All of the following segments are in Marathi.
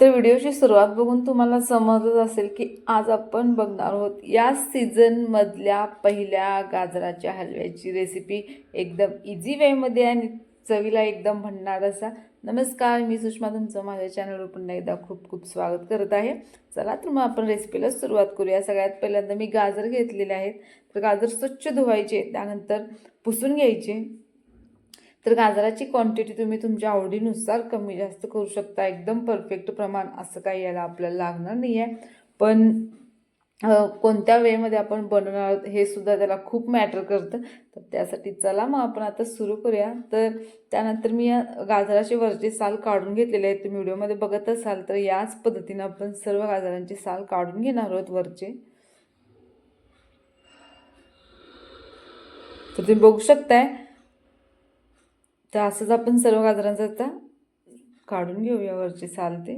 तर व्हिडिओची सुरुवात बघून तुम्हाला समजत असेल की आज आपण बघणार आहोत या सीझनमधल्या पहिल्या गाजराच्या हलव्याची रेसिपी एकदम इझी वेमध्ये आणि चवीला एकदम भन्नाट असा. नमस्कार, मी सुषमा, तुमचं माझ्या चॅनलवर पुन्हा एकदा खूप खूप स्वागत करत आहे. चला तर मग आपण रेसिपीला सुरुवात करूया. सगळ्यात पहिल्यांदा मी गाजर घेतलेले आहेत. तर गाजर स्वच्छ धुवायचे, त्यानंतर पुसून घ्यायचे. तर गाजराची क्वांटिटी तुम्ही तुमच्या आवडीनुसार कमी जास्त करू शकता. एकदम परफेक्ट प्रमाण असं काही याला आपल्याला लागणार नाही आहे. पण कोणत्या वेळेमध्ये आपण बनवणार आहोत हे सुद्धा त्याला खूप मॅटर करतं. तर त्यासाठी चला मग आपण आता सुरू करूया. तर त्यानंतर मी या गाजराचे वरचे साल काढून घेतलेले आहेत. तुम्ही व्हिडिओमध्ये बघत असाल तर याच पद्धतीनं आपण सर्व गाजरांचे साल काढून घेणार आहोत वरचे. तर तुम्ही बघू शकताय. तर असंच आपण सर्व गाजरांचं आता काढून घेऊया वरचे साल ते.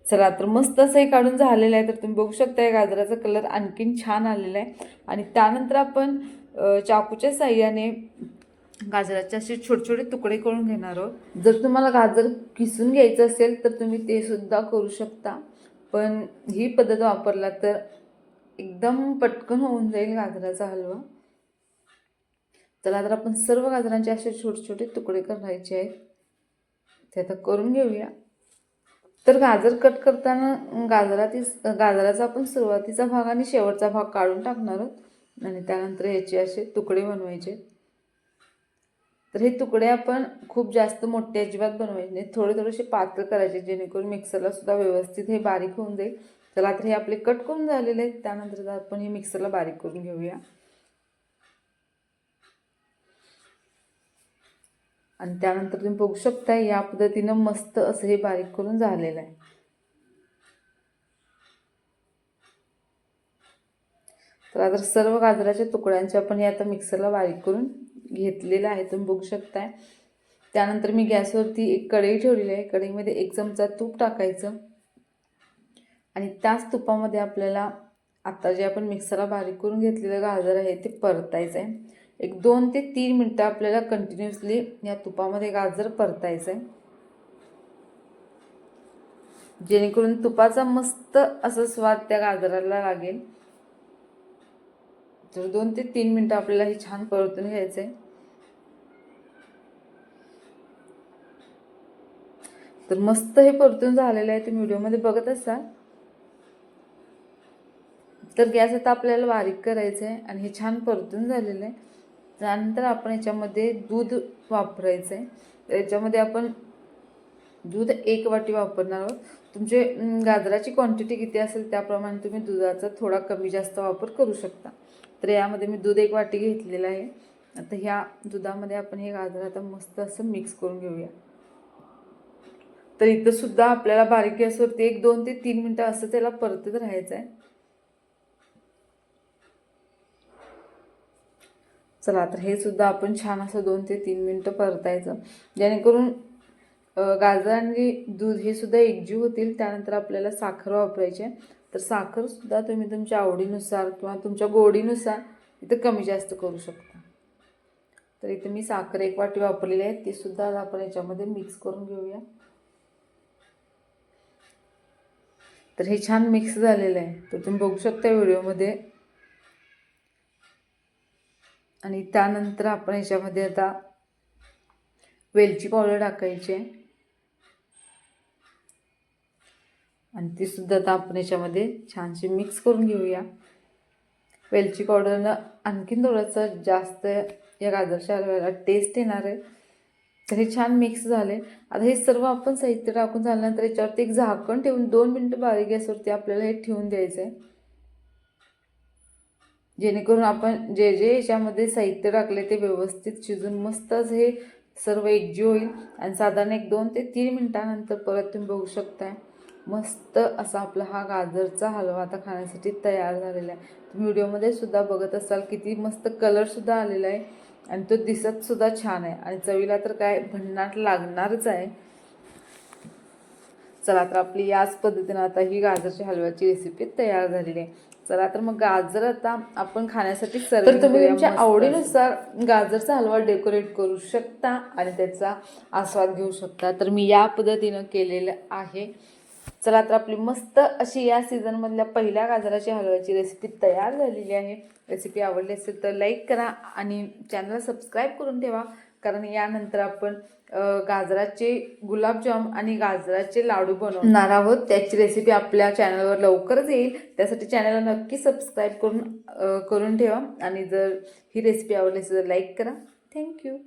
चला तर मस्त असंही काढून झालेलं आहे. तर तुम्ही बघू शकता गाजराचा कलर आणखीन छान आलेला आहे. आणि त्यानंतर आपण चाकूच्या साह्याने गाजराचे असे छोटे छोटे तुकडे करून घेणार आहोत. जर तुम्हाला गाजर किसून घ्यायचं असेल तर तुम्ही ते सुद्धा करू शकता, पण ही पद्धत वापरला तर एकदम पटकन होऊन जाईल गाजराचा हलवा. चला तर आपण सर्व गाजरांचे असे छोटे छोटे तुकडे करायचे आहेत, ते आता करून घेऊया. तर गाजर कट करताना गाजराचा आपण सुरुवातीचा भाग आणि शेवटचा भाग काढून टाकणार आहोत आणि त्यानंतर याचे असे तुकडे बनवायचे. तर हे तुकडे आपण खूप जास्त मोठे अजिबात बनवायचे नाही, थोडे थोडेसे पातळ करायचे, जेणेकरून मिक्सरला सुद्धा व्यवस्थित हे बारीक होऊन जाईल. चला तर हे आपले कट करून झालेले आहेत. त्यानंतर आपण हे मिक्सरला बारीक करून घेऊया. आणि त्यानंतर तुम्ही बघू शकता या पद्धतीनं मस्त असं हे बारीक करून झालेलं आहे. तर आता सर्व गाजराच्या तुकड्यांचे आपण हे आता मिक्सरला बारीक करून घेतलेलं आहे, तुम्ही बघू शकताय. त्यानंतर मी गॅसवरती एक कढई ठेवलेली आहे. कढईमध्ये 1 चमचा तूप टाकायचं आणि त्याच तुपामध्ये आपल्याला आता जे आपण मिक्सरला बारीक करून घेतलेलं गाजर आहे ते परतायचं आहे. एक 2 ते 3 मिनटं आपल्याला कंटिन्युअसली या तुपामध्ये गाजर परतायचं आहे, जेणेकरून तुपाचा मस्त असं स्वाद त्या गाजराला लागेल. तर 2 ते 3 मिनटं आपल्याला हे छान परतून घ्यायचं आहे. तर मस्त हे परतून झालेलं आहे, तुम्ही व्हिडिओमध्ये बघत असाल. तर गॅस आता आपल्याला बारीक करायचं आहे आणि हे छान परतून झालेलं आहे. त्यानंतर आपण याच्यामध्ये दूध वापरायचं आहे. याच्यामध्ये आपण दूध 1 वाटी वापरणार आहोत. तुमचे गाजराची क्वांटिटी किती असेल त्याप्रमाणे तुम्ही दुधाचा थोडा कमी जास्त वापर करू शकता. तर यामध्ये मी दूध 1 वाटी घेतलेलं आहे. आता ह्या दुधामध्ये आपण हे गाजर आता मस्त असं मिक्स करून घेऊया. तर इथं सुद्धा आपल्याला बारीक गॅसवरती 1, 2 ते 3 मिनटं असं त्याला परतत राहायचं आहे. चला तर हे सुद्धा आपण छान असं 2 ते 3 मिनटं परतायचं, जेणेकरून गाजर आणि दूध हे सुद्धा एकजीव होतील. त्यानंतर आपल्याला साखर वापरायची आहे. तर साखर सुद्धा तुम्ही तुमच्या आवडीनुसार किंवा तुमच्या गोडीनुसार इथं कमी जास्त करू शकता. तर इथे मी साखर 1 वाटी वापरलेली आहे, ती सुद्धा आपण याच्यामध्ये मिक्स करून घेऊया. तर हे छान मिक्स झालेलं आहे, तर तुम्ही बघू शकता व्हिडिओमध्ये. आणि त्यानंतर आपण याच्यामध्ये आता वेलची पावडर टाकायची आहे आणि ती सुद्धा आता आपण याच्यामध्ये छानशी मिक्स करून घेऊया. वेलची पावडरनं आणखीन थोडंसं जास्त या गाजरच्या हलव्याला टेस्ट येणार आहे. तर हे छान मिक्स झाले. आता हे सर्व आपण साहित्य टाकून झाल्यानंतर याच्यावरती एक झाकण ठेवून 2 मिनटं बारीक गॅसवरती आपल्याला हे ठेवून द्यायचं आहे, जेणेकरून आपण जे जे याच्यामध्ये साहित्य टाकले ते व्यवस्थित शिजून मस्त असं हे सर्व एकजीव होईल. आणि साधारण 1, 2 ते 3 मिनटानंतर परत तुम्ही बघू शकताय मस्त असा आपला हा गाजरचा हलवा आता खाण्यासाठी तयार झालेला आहे. तुम्ही व्हिडिओमध्ये सुद्धा बघत असाल किती मस्त कलरसुद्धा आलेला आहे आणि तो दिसतसुद्धा छान आहे आणि चवीला तर काय भन्नाट लागणारच आहे. चला तर आपली याच पद्धतीनं आता ही गाजरच्या हलव्याची रेसिपी तयार झालेली आहे. चला तर मग गाजर आता आपण खाण्यासाठी तर तुम्ही तुमच्या आवडीनुसार गाजरचा हलवा डेकोरेट करू शकता आणि त्याचा आस्वाद घेऊ शकता. तर मी या पद्धतीनं केलेलं आहे. चला तर आपली मस्त अशी या सीझनमधल्या पहिल्या गाजराच्या हलव्याची रेसिपी तयार झालेली आहे. रेसिपी आवडली असेल तर लाईक करा आणि चॅनलला सबस्क्राईब करून ठेवा, कारण यानंतर आपण गाजराचे गुलाबजाम आणि गाजराचे लाडू बनवणार आहोत. त्याची रेसिपी आपल्या चॅनलवर लवकरच येईल. त्यासाठी चॅनलला नक्की सबस्क्राईब करून ठेवा आणि जर ही रेसिपी आवडली असेल तर लाईक करा. थँक्यू.